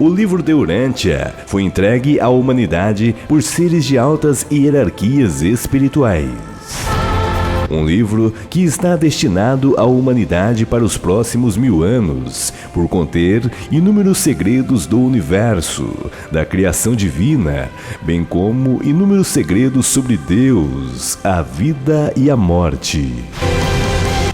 O livro de Urântia foi entregue à humanidade por seres de altas hierarquias espirituais. Um livro que está destinado à humanidade para os próximos 1000 anos, por conter inúmeros segredos do universo, da criação divina, bem como inúmeros segredos sobre Deus, a vida e a morte.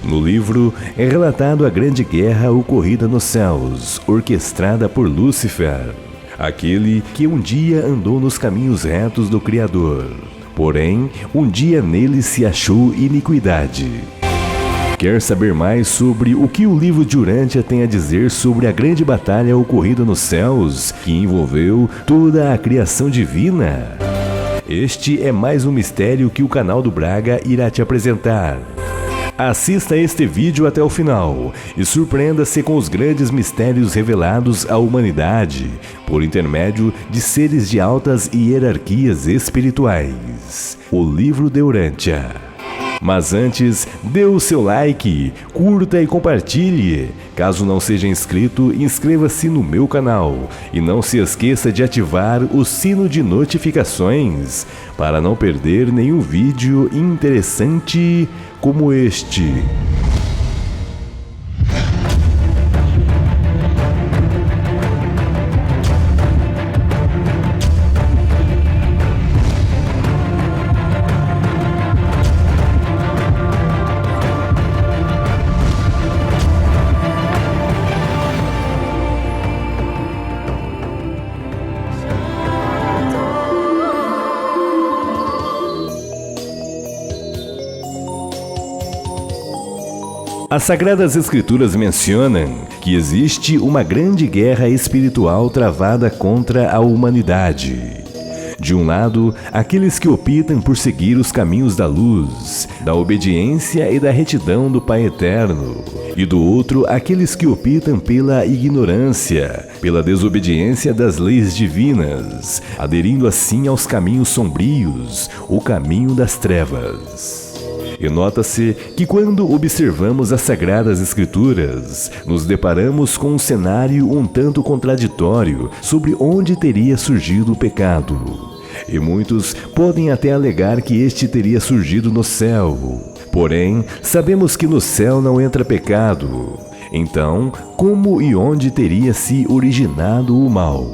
No livro é relatado a grande guerra ocorrida nos céus, orquestrada por Lúcifer, aquele que um dia andou nos caminhos retos do Criador. Porém, um dia nele se achou iniquidade. Quer saber mais sobre o que o livro de Urântia tem a dizer sobre a grande batalha ocorrida nos céus, que envolveu toda a criação divina? Este é mais um mistério que o canal do Braga irá te apresentar. Assista este vídeo até o final e surpreenda-se com os grandes mistérios revelados à humanidade por intermédio de seres de altas hierarquias espirituais. O livro de Urântia. Mas antes, dê o seu like, curta e compartilhe. Caso não seja inscrito, inscreva-se no meu canal e não se esqueça de ativar o sino de notificações para não perder nenhum vídeo interessante como este. As Sagradas Escrituras mencionam que existe uma grande guerra espiritual travada contra a humanidade. De um lado, aqueles que optam por seguir os caminhos da luz, da obediência e da retidão do Pai Eterno. E do outro, aqueles que optam pela ignorância, pela desobediência das leis divinas, aderindo assim aos caminhos sombrios, o caminho das trevas. E nota-se que quando observamos as Sagradas Escrituras, nos deparamos com um cenário um tanto contraditório sobre onde teria surgido o pecado. E muitos podem até alegar que este teria surgido no céu. Porém, sabemos que no céu não entra pecado. Então, como e onde teria se originado o mal?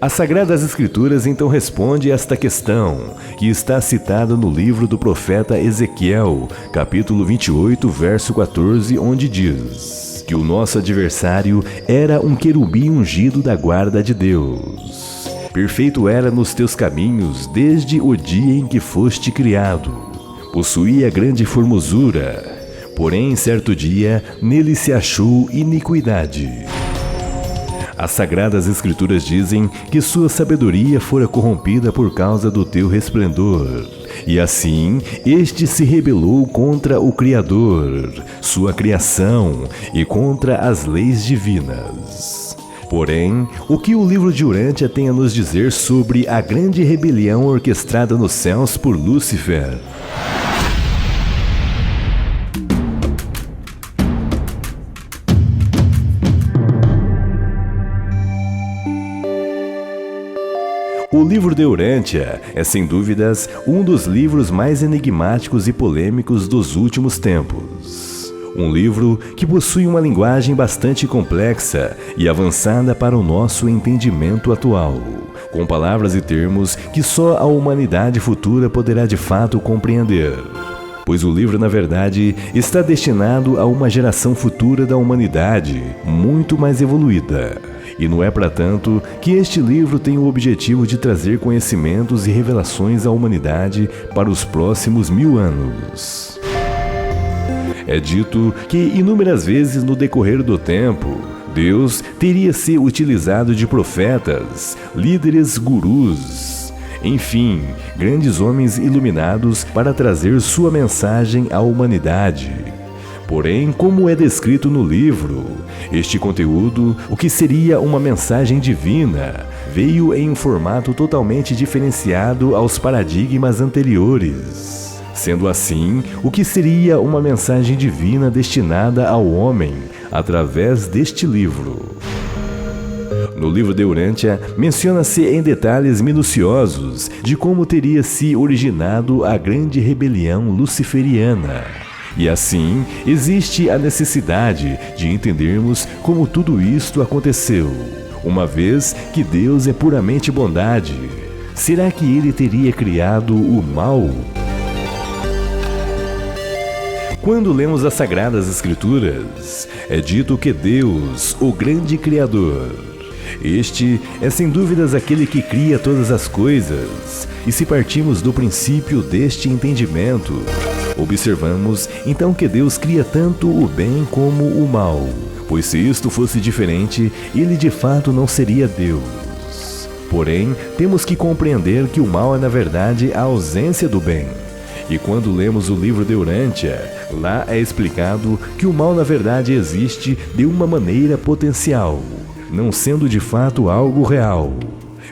As Sagradas Escrituras então respondem esta questão, que está citada no livro do profeta Ezequiel, capítulo 28, verso 14, onde diz que o nosso adversário era um querubim ungido da guarda de Deus. Perfeito era nos teus caminhos desde o dia em que foste criado. Possuía grande formosura, porém certo dia nele se achou iniquidade. As Sagradas Escrituras dizem que sua sabedoria fora corrompida por causa do teu resplendor. E assim, este se rebelou contra o Criador, sua criação, e contra as leis divinas. Porém, o que o livro de Urântia tem a nos dizer sobre a grande rebelião orquestrada nos céus por Lúcifer? O livro de Urântia é, sem dúvidas, um dos livros mais enigmáticos e polêmicos dos últimos tempos. Um livro que possui uma linguagem bastante complexa e avançada para o nosso entendimento atual, com palavras e termos que só a humanidade futura poderá de fato compreender. Pois o livro, na verdade, está destinado a uma geração futura da humanidade, muito mais evoluída. E não é para tanto que este livro tem o objetivo de trazer conhecimentos e revelações à humanidade para os próximos 1000 anos. É dito que inúmeras vezes no decorrer do tempo, Deus teria se utilizado de profetas, líderes, gurus, enfim, grandes homens iluminados para trazer sua mensagem à humanidade. Porém, como é descrito no livro, este conteúdo, o que seria uma mensagem divina, veio em um formato totalmente diferenciado aos paradigmas anteriores. Sendo assim, o que seria uma mensagem divina destinada ao homem através deste livro? No livro de Urântia, menciona-se em detalhes minuciosos de como teria se originado a grande rebelião luciferiana. E assim, existe a necessidade de entendermos como tudo isto aconteceu, uma vez que Deus é puramente bondade. Será que Ele teria criado o mal? Quando lemos as Sagradas Escrituras, é dito que Deus, o grande Criador, este é sem dúvidas aquele que cria todas as coisas. E se partimos do princípio deste entendimento, observamos então que Deus cria tanto o bem como o mal, pois se isto fosse diferente, Ele de fato não seria Deus. Porém, temos que compreender que o mal é na verdade a ausência do bem. E quando lemos o livro de Urântia, lá é explicado que o mal na verdade existe de uma maneira potencial, não sendo de fato algo real.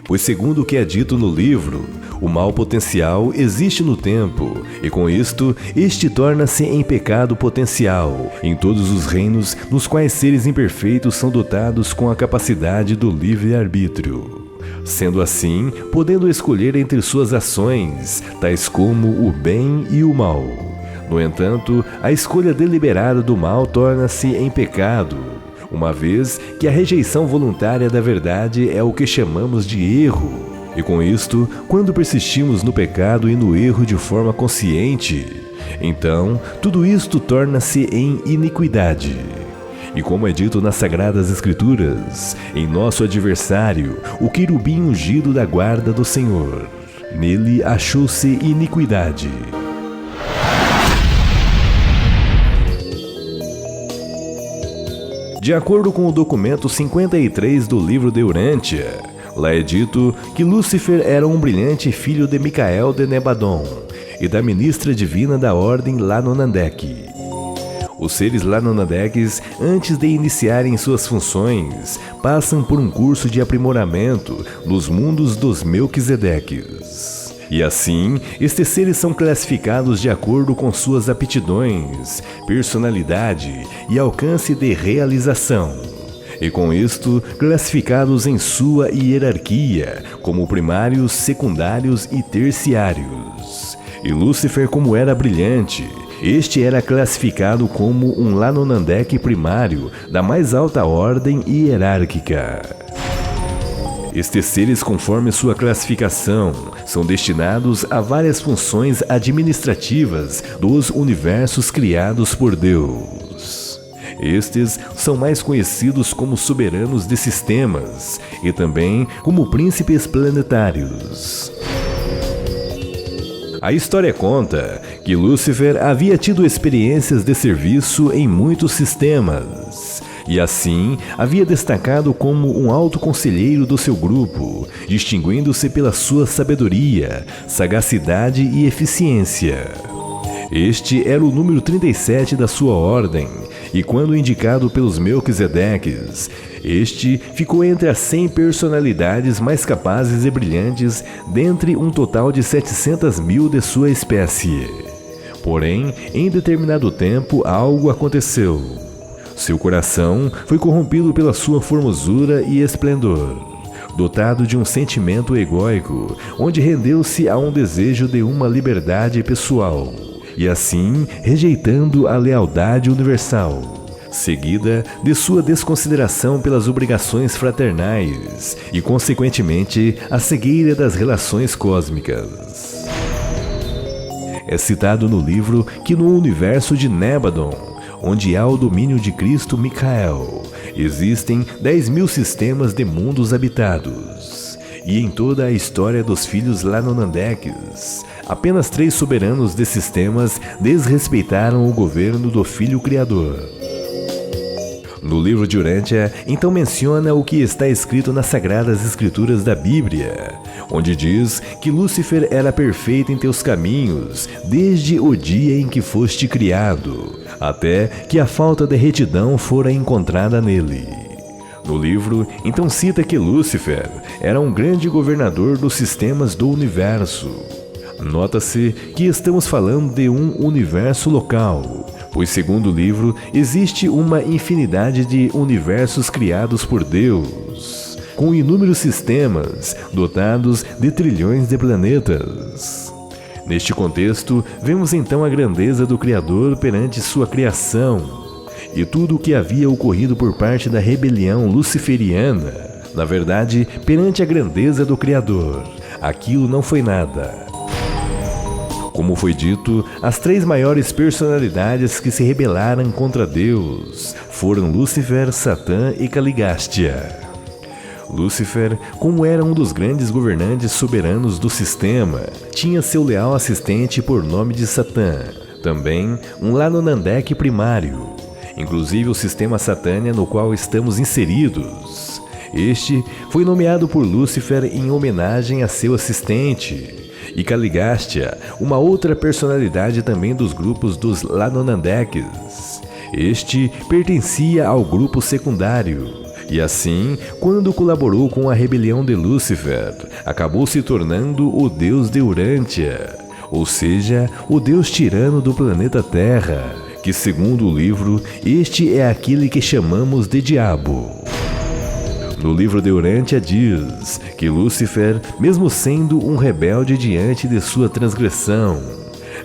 Pois segundo o que é dito no livro, o mal potencial existe no tempo, e com isto, este torna-se em pecado potencial, em todos os reinos nos quais seres imperfeitos são dotados com a capacidade do livre-arbítrio. Sendo assim, podendo escolher entre suas ações, tais como o bem e o mal. No entanto, a escolha deliberada do mal torna-se em pecado, uma vez que a rejeição voluntária da verdade é o que chamamos de erro. E com isto, quando persistimos no pecado e no erro de forma consciente, então tudo isto torna-se em iniquidade. E como é dito nas Sagradas Escrituras, em nosso adversário, o querubim ungido da guarda do Senhor, nele achou-se iniquidade. De acordo com o documento 53 do livro de Urântia, lá é dito que Lúcifer era um brilhante filho de Micael de Nebadon e da ministra divina da ordem Lanonandek. Os seres Lanonandeques, antes de iniciarem suas funções, passam por um curso de aprimoramento nos mundos dos Melquisedeques. E assim, estes seres são classificados de acordo com suas aptidões, personalidade e alcance de realização. E com isto, classificados em sua hierarquia, como primários, secundários e terciários. E Lúcifer, como era brilhante, este era classificado como um Lanonandek primário da mais alta ordem hierárquica. Estes seres, conforme sua classificação, são destinados a várias funções administrativas dos universos criados por Deus. Estes são mais conhecidos como soberanos de sistemas e também como príncipes planetários. A história conta que Lúcifer havia tido experiências de serviço em muitos sistemas, e assim havia destacado como um alto conselheiro do seu grupo, distinguindo-se pela sua sabedoria, sagacidade e eficiência. Este era o número 37 da sua ordem, e quando indicado pelos Melquisedeques, este ficou entre as 100 personalidades mais capazes e brilhantes dentre um total de 700.000 de sua espécie. Porém, em determinado tempo, algo aconteceu. Seu coração foi corrompido pela sua formosura e esplendor, dotado de um sentimento egóico, onde rendeu-se a um desejo de uma liberdade pessoal, e assim rejeitando a lealdade universal, seguida de sua desconsideração pelas obrigações fraternais e, consequentemente, a cegueira das relações cósmicas. É citado no livro que no universo de Nebadon, onde há o domínio de Cristo Micael, existem 10.000 sistemas de mundos habitados. E em toda a história dos filhos Lanonandeques, apenas 3 soberanos de sistemas desrespeitaram o governo do Filho Criador. No livro de Urântia, então menciona o que está escrito nas Sagradas Escrituras da Bíblia, onde diz que Lúcifer era perfeito em teus caminhos, desde o dia em que foste criado, até que a falta de retidão fora encontrada nele. No livro, então cita que Lúcifer era um grande governador dos sistemas do universo. Nota-se que estamos falando de um universo local, pois segundo o livro, existe uma infinidade de universos criados por Deus. com inúmeros sistemas dotados de trilhões de planetas. Neste contexto, vemos então a grandeza do Criador perante sua criação e tudo o que havia ocorrido por parte da rebelião luciferiana. Na verdade, perante a grandeza do Criador, aquilo não foi nada. Como foi dito, as três maiores personalidades que se rebelaram contra Deus foram Lúcifer, Satã e Caligástia. Lúcifer, como era um dos grandes governantes soberanos do sistema, tinha seu leal assistente por nome de Satã, também um Lanonandek primário, inclusive o sistema Satânia no qual estamos inseridos. Este foi nomeado por Lúcifer em homenagem a seu assistente, e Caligástia, uma outra personalidade também dos grupos dos Lanonandeques. Este pertencia ao grupo secundário, e assim, quando colaborou com a rebelião de Lúcifer, acabou se tornando o deus de Urântia, ou seja, o deus tirano do planeta Terra, que segundo o livro, este é aquele que chamamos de diabo. No livro de Urântia diz que Lúcifer, mesmo sendo um rebelde diante de sua transgressão,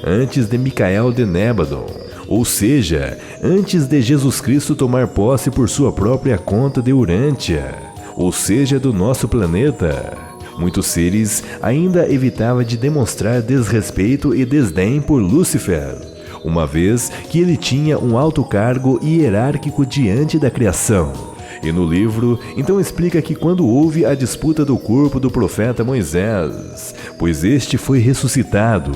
antes de Micael de Nébadon, ou seja, antes de Jesus Cristo tomar posse por sua própria conta de Urântia, ou seja, do nosso planeta, muitos seres ainda evitavam de demonstrar desrespeito e desdém por Lúcifer, uma vez que ele tinha um alto cargo hierárquico diante da criação. E no livro, então explica que quando houve a disputa do corpo do profeta Moisés, pois este foi ressuscitado,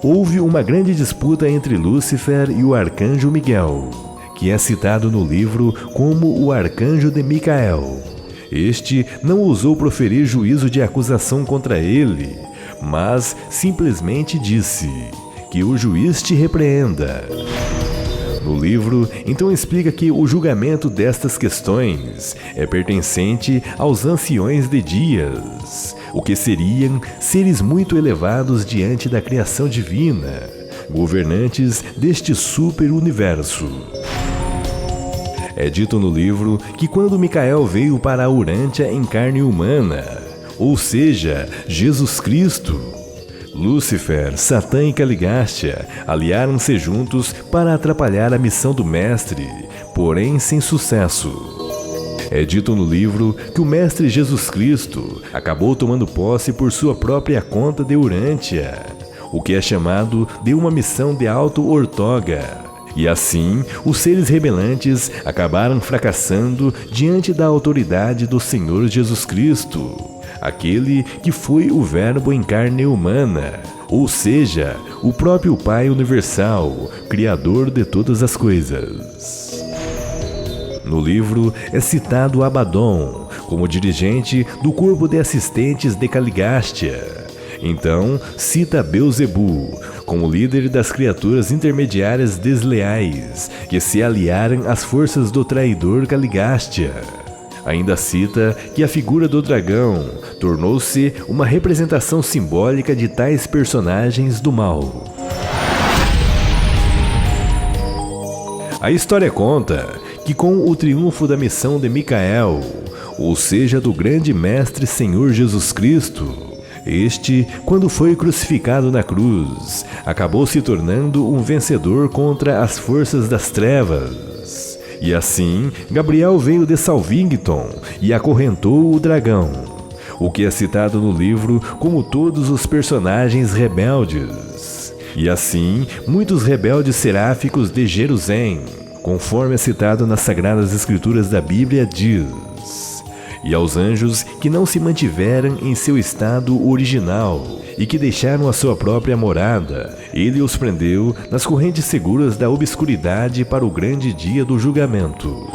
houve uma grande disputa entre Lúcifer e o arcanjo Miguel, que é citado no livro como o arcanjo de Micael. Este não ousou proferir juízo de acusação contra ele, mas simplesmente disse: que o juiz te repreenda. No livro, então explica que o julgamento destas questões é pertencente aos anciões de dias, o que seriam seres muito elevados diante da criação divina, governantes deste super-universo. É dito no livro que quando Micael veio para a Urântia em carne humana, ou seja, Jesus Cristo, Lúcifer, Satã e Caligástia aliaram-se juntos para atrapalhar a missão do Mestre, porém sem sucesso. É dito no livro que o Mestre Jesus Cristo acabou tomando posse por sua própria conta de Urântia, o que é chamado de uma missão de auto-ortoga. E assim, os seres rebelantes acabaram fracassando diante da autoridade do Senhor Jesus Cristo, aquele que foi o Verbo em carne humana, ou seja, o próprio Pai Universal, Criador de todas as coisas. No livro é citado Abaddon como dirigente do corpo de assistentes de Caligástia. Então, cita Beelzebu como líder das criaturas intermediárias desleais que se aliaram às forças do traidor Caligástia. Ainda cita que a figura do dragão tornou-se uma representação simbólica de tais personagens do mal. A história conta que com o triunfo da missão de Micael, ou seja, do grande Mestre Senhor Jesus Cristo, este, quando foi crucificado na cruz, acabou se tornando um vencedor contra as forças das trevas. E assim, Gabriel veio de Salvington e acorrentou o dragão, o que é citado no livro como todos os personagens rebeldes. E assim, muitos rebeldes seráficos de Jerusalém, conforme é citado nas Sagradas Escrituras da Bíblia, diz: e aos anjos que não se mantiveram em seu estado original e que deixaram a sua própria morada, ele os prendeu nas correntes seguras da obscuridade para o grande dia do julgamento.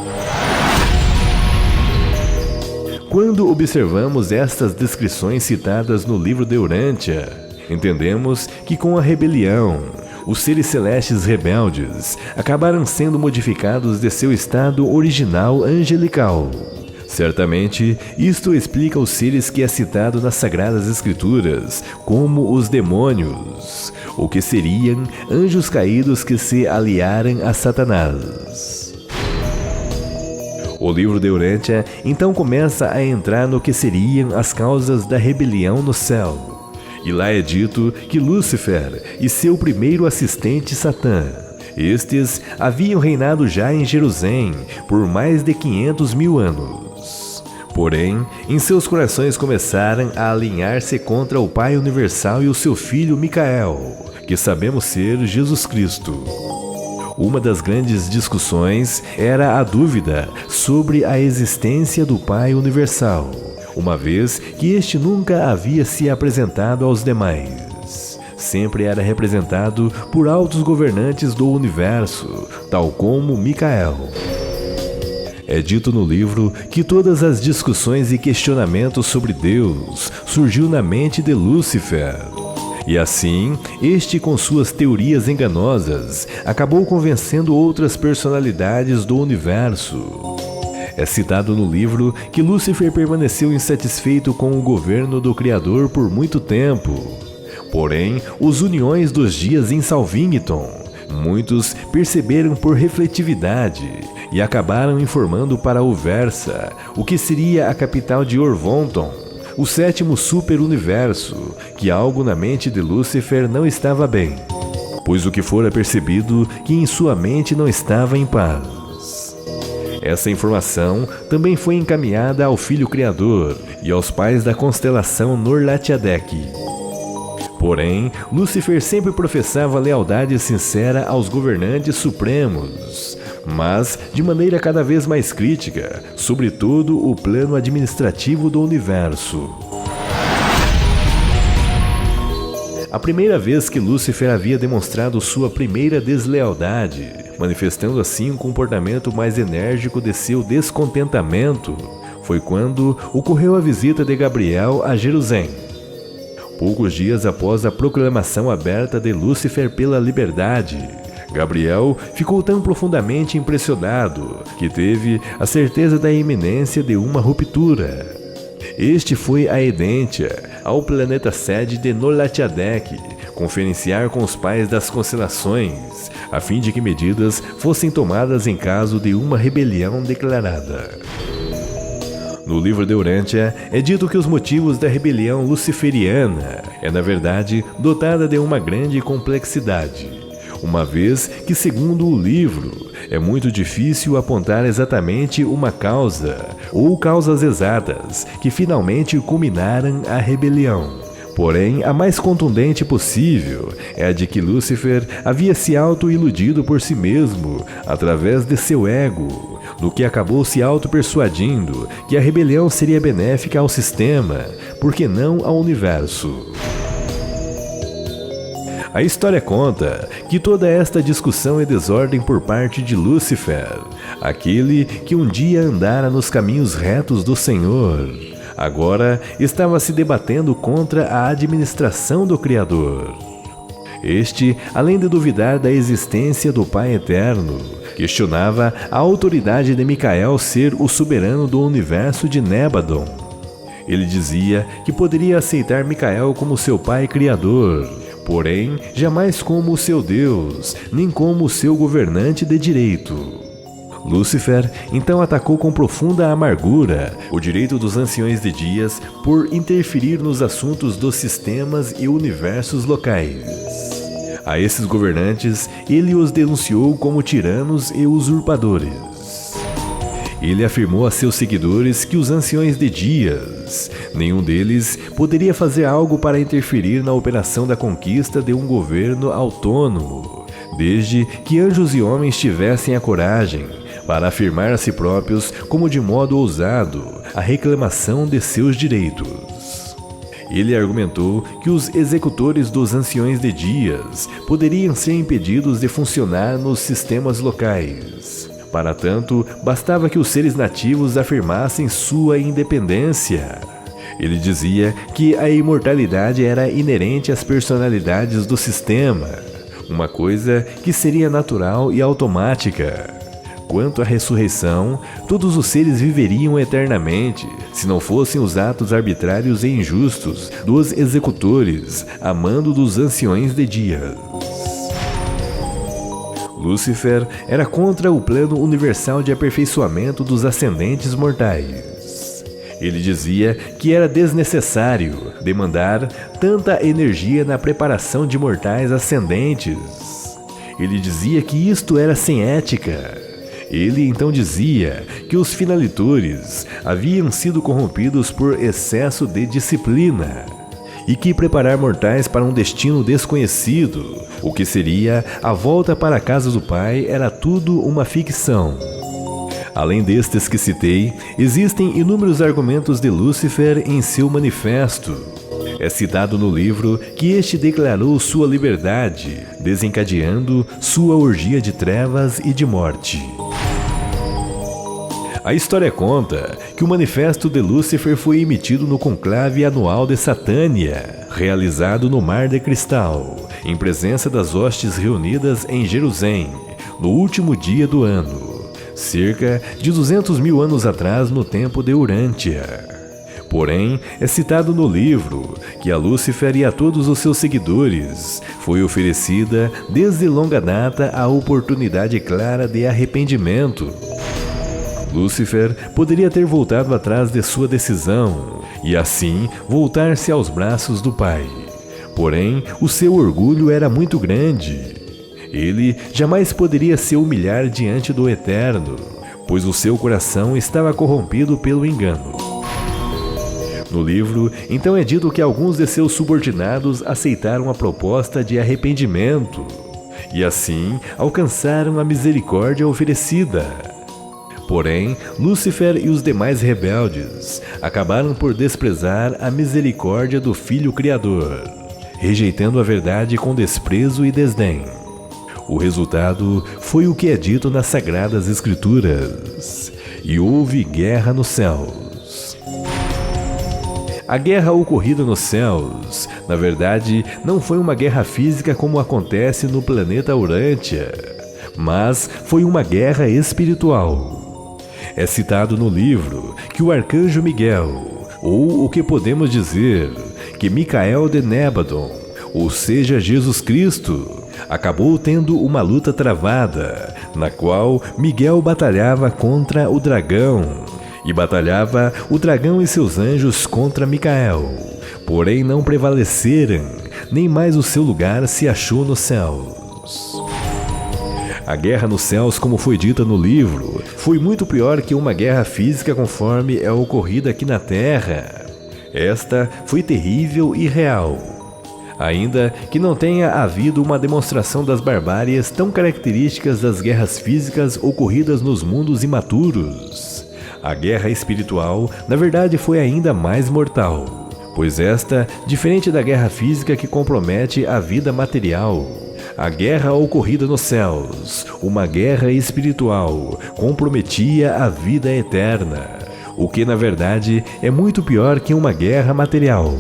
Quando observamos estas descrições citadas no livro de Urântia, entendemos que com a rebelião, os seres celestes rebeldes acabaram sendo modificados de seu estado original angelical. Certamente, isto explica os seres que é citado nas Sagradas Escrituras como os demônios, ou que seriam anjos caídos que se aliaram a Satanás. O livro de Urântia então começa a entrar no que seriam as causas da rebelião no céu. E lá é dito que Lúcifer e seu primeiro assistente Satã, estes haviam reinado já em Jerusalém por mais de 500 mil anos. Porém, em seus corações começaram a alinhar-se contra o Pai Universal e o seu filho Micael, que sabemos ser Jesus Cristo. Uma das grandes discussões era a dúvida sobre a existência do Pai Universal, uma vez que este nunca havia se apresentado aos demais. Sempre era representado por altos governantes do universo, tal como Micael. É dito no livro que todas as discussões e questionamentos sobre Deus surgiu na mente de Lúcifer. E assim, este com suas teorias enganosas, acabou convencendo outras personalidades do universo. É citado no livro que Lúcifer permaneceu insatisfeito com o governo do Criador por muito tempo. Porém, os uniões dos dias em Salvington, muitos perceberam por refletividade e acabaram informando para Uversa, o que seria a capital de Orvonton, o sétimo super-universo, que algo na mente de Lúcifer não estava bem, pois o que fora percebido que em sua mente não estava em paz. Essa informação também foi encaminhada ao Filho Criador e aos pais da constelação Norlatiadec. Porém, Lúcifer sempre professava lealdade sincera aos governantes supremos, mas de maneira cada vez mais crítica, sobretudo o plano administrativo do universo. A primeira vez que Lúcifer havia demonstrado sua primeira deslealdade, manifestando assim um comportamento mais enérgico de seu descontentamento, foi quando ocorreu a visita de Gabriel a Jerusalém. Poucos dias após a proclamação aberta de Lúcifer pela liberdade, Gabriel ficou tão profundamente impressionado que teve a certeza da iminência de uma ruptura. Este foi a Edentia, ao planeta sede de Norlatiadec, conferenciar com os pais das constelações, a fim de que medidas fossem tomadas em caso de uma rebelião declarada. No livro de Urântia é dito que os motivos da rebelião luciferiana é, na verdade, dotada de uma grande complexidade, uma vez que, segundo o livro, é muito difícil apontar exatamente uma causa ou causas exatas que finalmente culminaram a rebelião. Porém, a mais contundente possível é a de que Lúcifer havia se auto-iludido por si mesmo através de seu ego, no que acabou se auto-persuadindo que a rebelião seria benéfica ao sistema, por que não ao universo. A história conta que toda esta discussão e desordem por parte de Lúcifer, aquele que um dia andara nos caminhos retos do Senhor, agora estava se debatendo contra a administração do Criador. Este, além de duvidar da existência do Pai Eterno, questionava a autoridade de Micael ser o soberano do universo de Nébadon. Ele dizia que poderia aceitar Micael como seu pai criador, porém jamais como seu Deus, nem como seu governante de direito. Lúcifer então atacou com profunda amargura o direito dos anciões de dias por interferir nos assuntos dos sistemas e universos locais. A esses governantes, ele os denunciou como tiranos e usurpadores. Ele afirmou a seus seguidores que os anciões de dias, nenhum deles poderia fazer algo para interferir na operação da conquista de um governo autônomo, desde que anjos e homens tivessem a coragem para afirmar a si próprios, como de modo ousado, a reclamação de seus direitos. Ele argumentou que os executores dos anciões de dias poderiam ser impedidos de funcionar nos sistemas locais. Para tanto, bastava que os seres nativos afirmassem sua independência. Ele dizia que a imortalidade era inerente às personalidades do sistema, uma coisa que seria natural e automática. Quanto à ressurreição, todos os seres viveriam eternamente, se não fossem os atos arbitrários e injustos dos executores, a mando dos anciões de dias. Lúcifer era contra o plano universal de aperfeiçoamento dos ascendentes mortais. Ele dizia que era desnecessário demandar tanta energia na preparação de mortais ascendentes. Ele dizia que isto era sem ética. Ele então dizia que os finalitores haviam sido corrompidos por excesso de disciplina e que preparar mortais para um destino desconhecido, o que seria a volta para a casa do Pai, era tudo uma ficção. Além destes que citei, existem inúmeros argumentos de Lúcifer em seu manifesto. É citado no livro que este declarou sua liberdade, desencadeando sua orgia de trevas e de morte. A história conta que o manifesto de Lúcifer foi emitido no conclave anual de Satânia, realizado no Mar de Cristal, em presença das hostes reunidas em Jerusalém, no último dia do ano, cerca de 200 mil anos atrás no tempo de Urântia. Porém, é citado no livro que a Lúcifer e a todos os seus seguidores foi oferecida desde longa data a oportunidade clara de arrependimento. Lúcifer poderia ter voltado atrás de sua decisão e assim voltar-se aos braços do Pai. Porém, o seu orgulho era muito grande. Ele jamais poderia se humilhar diante do Eterno, pois o seu coração estava corrompido pelo engano. No livro, então é dito que alguns de seus subordinados aceitaram a proposta de arrependimento e assim alcançaram a misericórdia oferecida. Porém, Lúcifer e os demais rebeldes acabaram por desprezar a misericórdia do Filho Criador, rejeitando a verdade com desprezo e desdém. O resultado foi o que é dito nas Sagradas Escrituras: e houve guerra nos céus. A guerra ocorrida nos céus, na verdade, não foi uma guerra física como acontece no planeta Urântia, mas foi uma guerra espiritual. É citado no livro que o arcanjo Miguel, ou o que podemos dizer, que Micael de Nébadon, ou seja, Jesus Cristo, acabou tendo uma luta travada, na qual Miguel batalhava contra o dragão, e batalhava o dragão e seus anjos contra Micael, porém não prevaleceram, nem mais o seu lugar se achou nos céus. A guerra nos céus, como foi dita no livro, foi muito pior que uma guerra física conforme é ocorrida aqui na Terra. Esta foi terrível e real. Ainda que não tenha havido uma demonstração das barbáries tão características das guerras físicas ocorridas nos mundos imaturos, a guerra espiritual, na verdade, foi ainda mais mortal, pois esta, diferente da guerra física que compromete a vida material, a guerra ocorrida nos céus, uma guerra espiritual, comprometia a vida eterna, o que na verdade é muito pior que uma guerra material.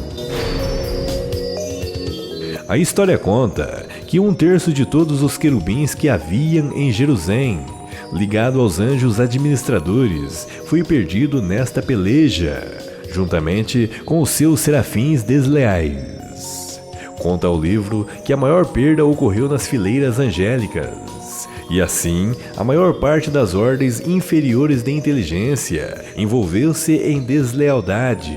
A história conta que 1/3 de todos os querubins que haviam em Jerusalém, ligado aos anjos administradores, foi perdido nesta peleja, juntamente com os seus serafins desleais. Conta o livro que a maior perda ocorreu nas fileiras angélicas, e assim a maior parte das ordens inferiores de inteligência envolveu-se em deslealdade.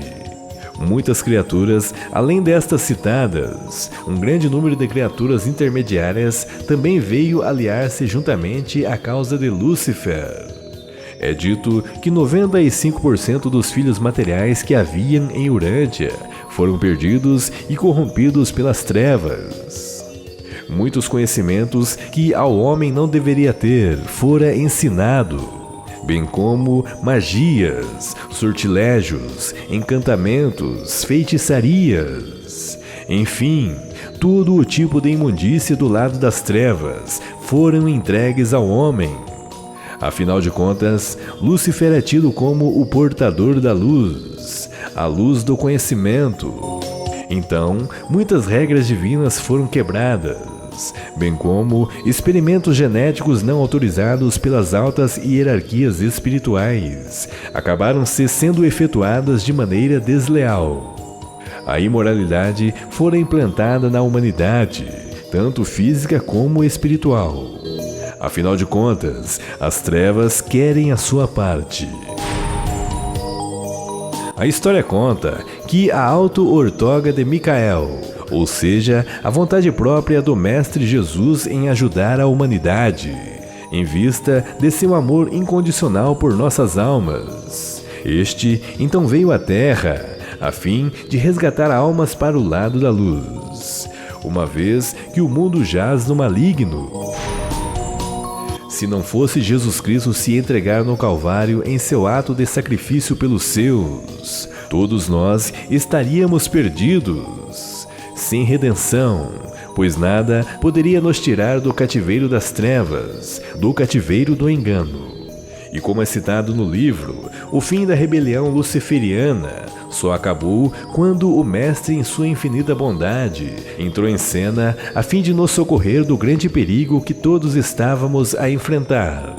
Muitas criaturas, além destas citadas, um grande número de criaturas intermediárias também veio aliar-se juntamente à causa de Lúcifer. É dito que 95% dos filhos materiais que haviam em Urântia foram perdidos e corrompidos pelas trevas. Muitos conhecimentos que ao homem não deveria ter fora ensinado, bem como magias, sortilégios, encantamentos, feitiçarias, enfim, todo o tipo de imundície do lado das trevas foram entregues ao homem. Afinal de contas, Lúcifer é tido como o portador da luz, a luz do conhecimento. Então, muitas regras divinas foram quebradas, bem como experimentos genéticos não autorizados pelas altas hierarquias espirituais acabaram sendo efetuadas de maneira desleal. A imoralidade fora implantada na humanidade, tanto física como espiritual. Afinal de contas, as trevas querem a sua parte. A história conta que a auto-ortoga de Micael, ou seja, a vontade própria do Mestre Jesus em ajudar a humanidade, em vista de seu amor incondicional por nossas almas. Este então veio à Terra, a fim de resgatar almas para o lado da luz, uma vez que o mundo jaz no maligno. Se não fosse Jesus Cristo se entregar no Calvário em seu ato de sacrifício pelos seus, todos nós estaríamos perdidos, sem redenção, pois nada poderia nos tirar do cativeiro das trevas, do cativeiro do engano. E como é citado no livro, o fim da rebelião luciferiana só acabou quando o Mestre, em sua infinita bondade, entrou em cena a fim de nos socorrer do grande perigo que todos estávamos a enfrentar.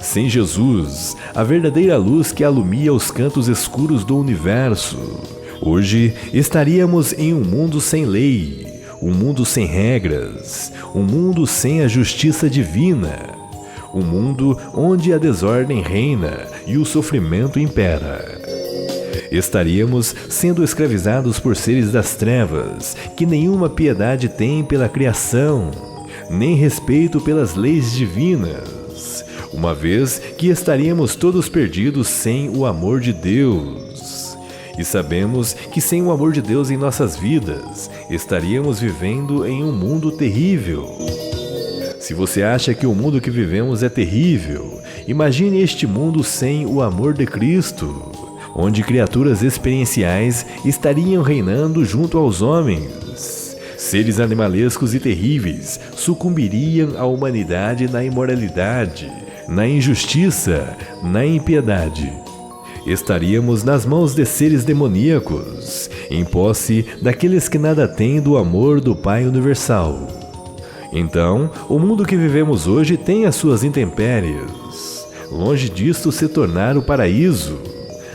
Sem Jesus, a verdadeira luz que alumia os cantos escuros do universo, hoje estaríamos em um mundo sem lei, um mundo sem regras, um mundo sem a justiça divina, um mundo onde a desordem reina e o sofrimento impera. Estaríamos sendo escravizados por seres das trevas, que nenhuma piedade têm pela criação, nem respeito pelas leis divinas, uma vez que estaríamos todos perdidos sem o amor de Deus. E sabemos que sem o amor de Deus em nossas vidas, estaríamos vivendo em um mundo terrível. Se você acha que o mundo que vivemos é terrível, imagine este mundo sem o amor de Cristo, onde criaturas experienciais estariam reinando junto aos homens. Seres animalescos e terríveis sucumbiriam à humanidade na imoralidade, na injustiça, na impiedade. Estaríamos nas mãos de seres demoníacos, em posse daqueles que nada têm do amor do Pai Universal. Então, o mundo que vivemos hoje tem as suas intempéries, longe disto se tornar o paraíso.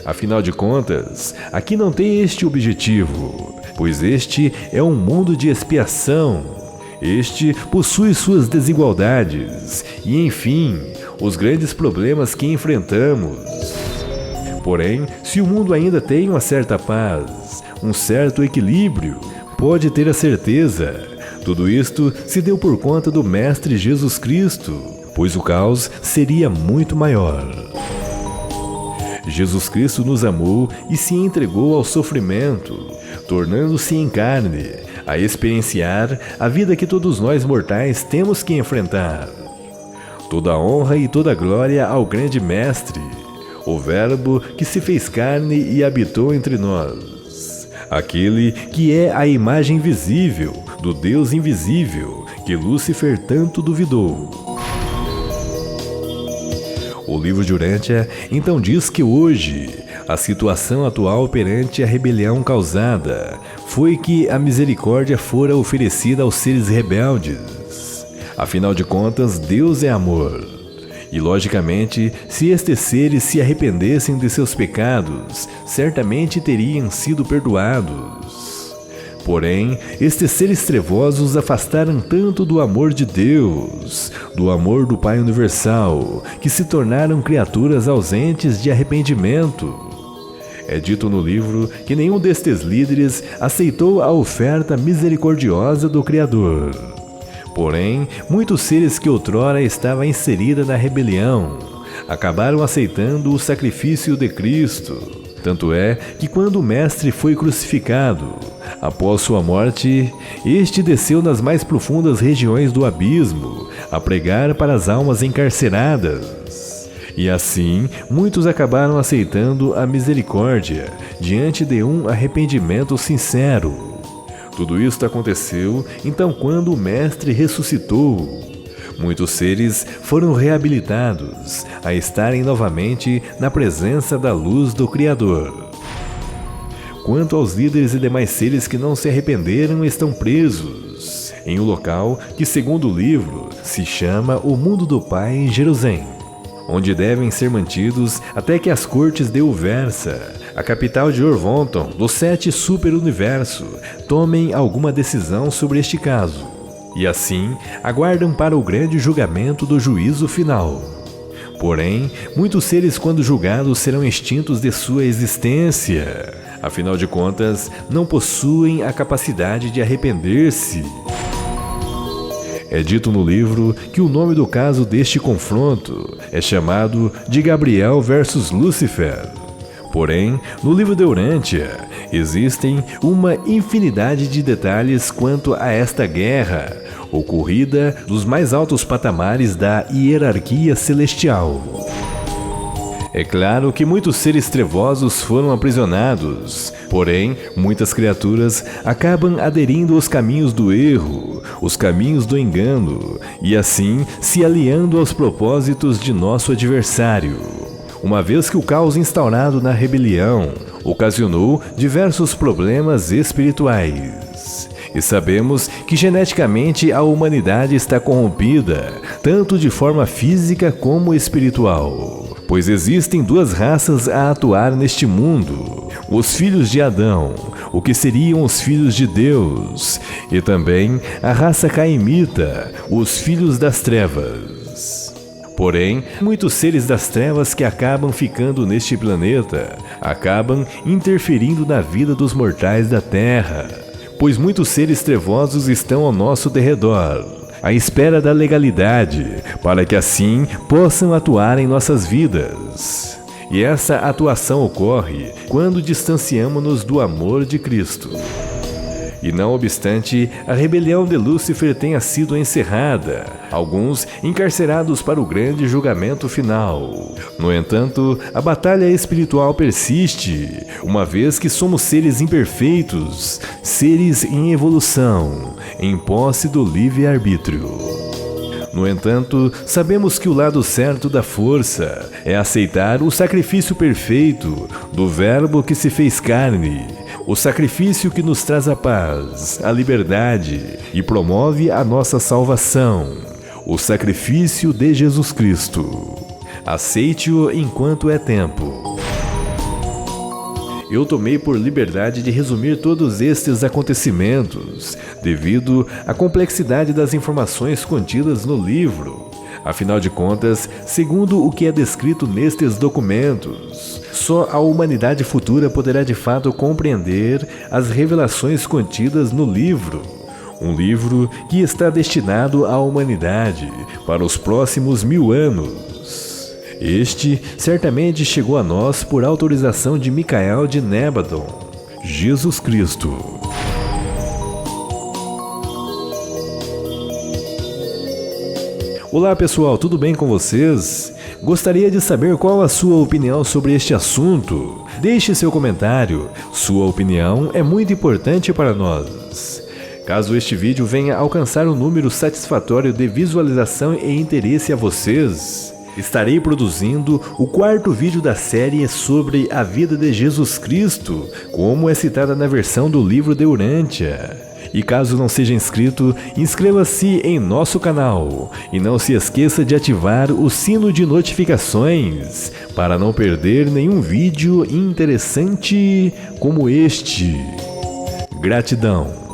Afinal de contas, aqui não tem este objetivo, pois este é um mundo de expiação. Este possui suas desigualdades e, enfim, os grandes problemas que enfrentamos. Porém, se o mundo ainda tem uma certa paz, um certo equilíbrio, pode ter a certeza, tudo isto se deu por conta do Mestre Jesus Cristo, pois o caos seria muito maior. Jesus Cristo nos amou e se entregou ao sofrimento, tornando-se em carne, a experienciar a vida que todos nós mortais temos que enfrentar. Toda honra e toda glória ao grande Mestre, o Verbo que se fez carne e habitou entre nós, aquele que é a imagem visível do Deus invisível que Lúcifer tanto duvidou. O livro de Urântia então diz que hoje a situação atual perante a rebelião causada foi que a misericórdia fora oferecida aos seres rebeldes. Afinal de contas, Deus é amor. E, logicamente, se estes seres se arrependessem de seus pecados, certamente teriam sido perdoados. Porém, estes seres trevosos afastaram tanto do amor de Deus, do amor do Pai Universal, que se tornaram criaturas ausentes de arrependimento. É dito no livro que nenhum destes líderes aceitou a oferta misericordiosa do Criador. Porém, muitos seres que outrora estavam inseridos na rebelião acabaram aceitando o sacrifício de Cristo. Tanto é que quando o Mestre foi crucificado, após sua morte, este desceu nas mais profundas regiões do abismo a pregar para as almas encarceradas. E assim, muitos acabaram aceitando a misericórdia diante de um arrependimento sincero. Tudo isso aconteceu então quando o Mestre ressuscitou. Muitos seres foram reabilitados a estarem novamente na presença da luz do Criador. Quanto aos líderes e demais seres que não se arrependeram, estão presos em um local que, segundo o livro, se chama o Mundo do Pai em Jerusalém, onde devem ser mantidos até que as cortes de Uversa, a capital de Orvonton, do 7 superuniverso, tomem alguma decisão sobre este caso. e assim aguardam para o grande julgamento do juízo final. Porém, muitos seres, quando julgados, serão extintos de sua existência. Afinal de contas, não possuem a capacidade de arrepender-se. É dito no livro que o nome do caso deste confronto é chamado de Gabriel versus Lúcifer. Porém, no livro de Urântia, existem uma infinidade de detalhes quanto a esta guerra, ocorrida nos mais altos patamares da hierarquia celestial. É claro que muitos seres trevosos foram aprisionados, porém, muitas criaturas acabam aderindo aos caminhos do erro, os caminhos do engano, e assim se aliando aos propósitos de nosso adversário. Uma vez que o caos instaurado na rebelião ocasionou diversos problemas espirituais. E sabemos que geneticamente a humanidade está corrompida, tanto de forma física como espiritual. Pois existem duas raças a atuar neste mundo: os filhos de Adão, o que seriam os filhos de Deus, e também a raça caimita, os filhos das trevas. Porém, muitos seres das trevas que acabam ficando neste planeta acabam interferindo na vida dos mortais da Terra, pois muitos seres trevosos estão ao nosso derredor, à espera da legalidade, para que assim possam atuar em nossas vidas. E essa atuação ocorre quando distanciamo-nos do amor de Cristo. E não obstante a rebelião de Lúcifer tenha sido encerrada, alguns encarcerados para o grande julgamento final. No entanto, a batalha espiritual persiste, uma vez que somos seres imperfeitos, seres em evolução, em posse do livre-arbítrio. No entanto, sabemos que o lado certo da força é aceitar o sacrifício perfeito do Verbo que se fez carne, o sacrifício que nos traz a paz, a liberdade e promove a nossa salvação, o sacrifício de Jesus Cristo. Aceite-o enquanto é tempo. Eu tomei por liberdade de resumir todos estes acontecimentos, devido à complexidade das informações contidas no livro. Afinal de contas, segundo o que é descrito nestes documentos, só a humanidade futura poderá de fato compreender as revelações contidas no livro. Um livro que está destinado à humanidade para os próximos 1000 anos. Este certamente chegou a nós por autorização de Micael de Nébadon, Jesus Cristo. Olá pessoal, tudo bem com vocês? Gostaria de saber qual a sua opinião sobre este assunto. Deixe seu comentário, sua opinião é muito importante para nós. Caso este vídeo venha alcançar um número satisfatório de visualização e interesse a vocês, estarei produzindo o 4º vídeo da série sobre a vida de Jesus Cristo, como é citada na versão do livro de Urântia. E caso não seja inscrito, inscreva-se em nosso canal e não se esqueça de ativar o sino de notificações para não perder nenhum vídeo interessante como este. Gratidão!